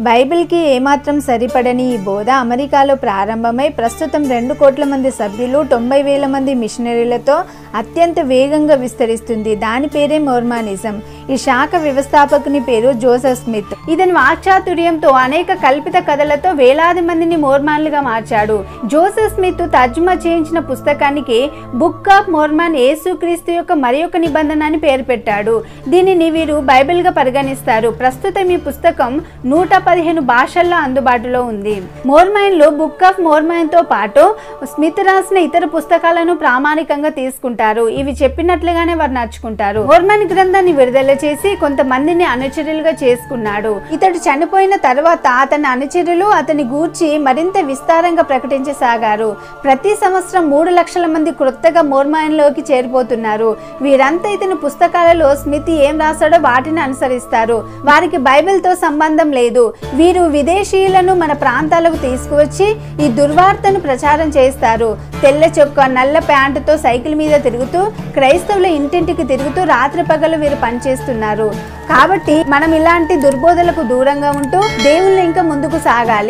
బైబిల్కి ఏమాత్రం సరిపడని ఈ బోధ అమెరికాలో ప్రారంభమై ప్రస్తుతం 2 కోట్ల మంది సభ్యులు 90,000 మంది మిషనరీలతో అత్యంత వేగంగా విస్తరిస్తుంది. దాని పేరే మోర్మానిజం. ఈ శాఖ వ్యవస్థాపకుని పేరు జోసెఫ్ స్మిత్. ఇతని వాక్చాతుర్యంతో అనేక కల్పిత కథలతో వేలాది మందిని మోర్మాన్లుగా మార్చాడు. జోసెఫ్ స్మిత్ తర్జుమా చేయించిన పుస్తకానికి బుక్ ఆఫ్ మోర్మాన్ యేసుక్రీస్తు యొక్క మరి ఒక నిబంధన అని పేరు పెట్టాడు. దీనిని వీరు బైబిల్ గా పరిగణిస్తారు. ప్రస్తుతం ఈ పుస్తకం 115 భాషల్లో అందుబాటులో ఉంది. మోర్మాన్లు బుక్ ఆఫ్ మోర్మాన్ తో పాటు స్మిత్ రాసిన ఇతర పుస్తకాలను ప్రామాణికంగా తీసుకుంటారు. ఇవి చెప్పినట్లుగానే వారు నడుచుకుంటారు. మోర్మాన్ గ్రంథాన్ని విడుదల చేసి కొంతమందిని అనుచరులుగా చేసుకున్నాడు. ఇతడు చనిపోయిన తర్వాత అతని అనుచరులు అతని గూర్చి మరింత విస్తారంగా ప్రకటించసాగారు. ప్రతి సంవత్సరం 3 లక్షల మంది కొత్తగా మోర్మాన్లోకి చేరిపోతున్నారు. వీరంతా ఇతని పుస్తకాలలో స్మిత్ ఏం రాశాడో వాటిని అనుసరిస్తారు. వారికి బైబిల్తో సంబంధం లేదు. వీరు విదేశీయులను మన ప్రాంతాలకు తీసుకువచ్చి ఈ దుర్వార్తను ప్రచారం చేస్తారు. తెల్ల చొక్కా నల్ల ప్యాంటుతో సైకిల్ మీద తిరుగుతూ క్రైస్తవుల ఇంటింటికి తిరుగుతూ రాత్రి పగలు వీరు పనిచేస్తున్నారు. కాబట్టి మనం ఇలాంటి దుర్బోధలకు దూరంగా ఉంటూ దేవుళ్ళు ఇంకా ముందుకు సాగాలి.